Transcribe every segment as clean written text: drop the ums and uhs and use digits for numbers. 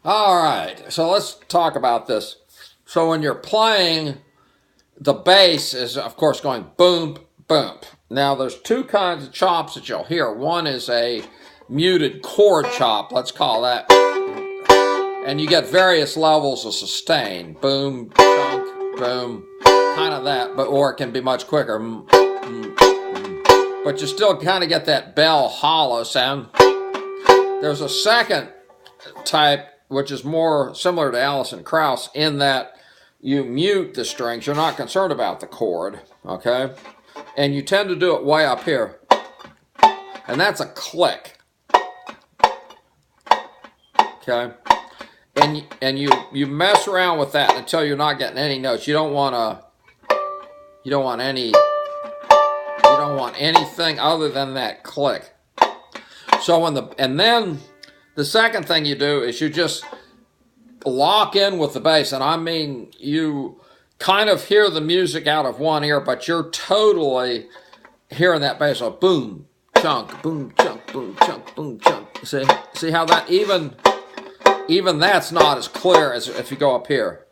All right, so let's talk about this. So when you're playing, the bass is, of course, going boom, boom. Now, there's two kinds of chops that you'll hear. One is a muted chord chop, let's call that. And you get various levels of sustain. Boom, chunk, boom, kind of that, or it can be much quicker. But you still kind of get that bell hollow sound. There's a second type, which is more similar to Alison Krauss, in that you mute the strings. You're not concerned about the chord, okay? And you tend to do it way up here. And that's a click. Okay? And you mess around with that until you're not getting any notes. You don't want anything other than that click. So and then the second thing you do is you just lock in with the bass, and I mean you kind of hear the music out of one ear, but you're totally hearing that bass. So boom, chunk, boom, chunk, boom, chunk, boom, chunk. See how that even that's not as clear as if you go up here.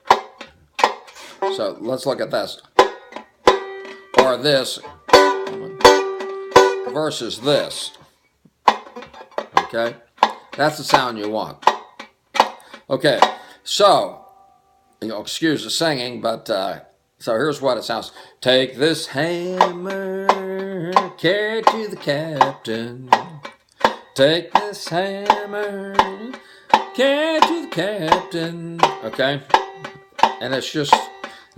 So let's look at this. Or this versus this. Okay? That's the sound you want. Okay, so, excuse the singing, but, so here's what it sounds. Take this hammer, carry it to the captain. Take this hammer, carry it to the captain. Okay? And it's just,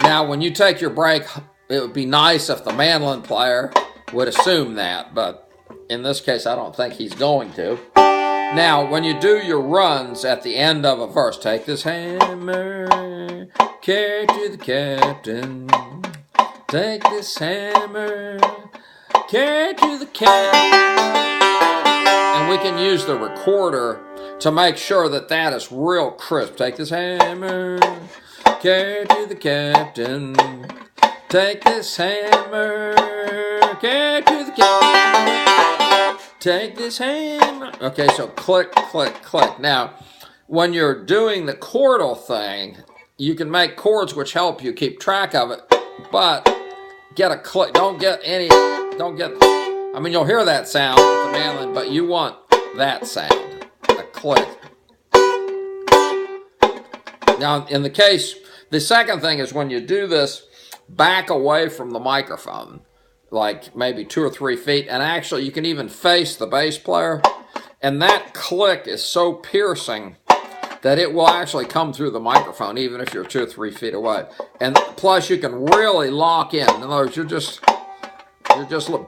now when you take your break, it would be nice if the mandolin player would assume that, but in this case, I don't think he's going to. Now, when you do your runs at the end of a verse, take this hammer, carry it to the captain. Take this hammer, carry it to the captain. And we can use the recorder to make sure that that is real crisp. Take this hammer, carry it to the captain. Take this hammer, carry it to the captain. Take this hammer. Okay, so click, click, click. Now, when you're doing the chordal thing, you can make chords which help you keep track of it, but get a click. I mean, you'll hear that sound with the mandolin, but you want that sound, a click. Now, in the case, the second thing is when you do this, back away from the microphone, like maybe 2 or 3 feet, and actually you can even face the bass player, and that click is so piercing that it will actually come through the microphone even if you're 2 or 3 feet away. And plus you can really lock in. In other words, you're just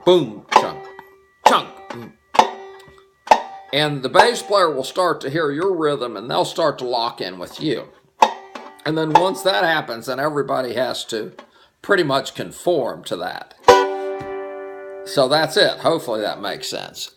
boom, chunk, chunk. And the bass player will start to hear your rhythm and they'll start to lock in with you. And then once that happens, then everybody has to pretty much conform to that. So that's it. Hopefully that makes sense.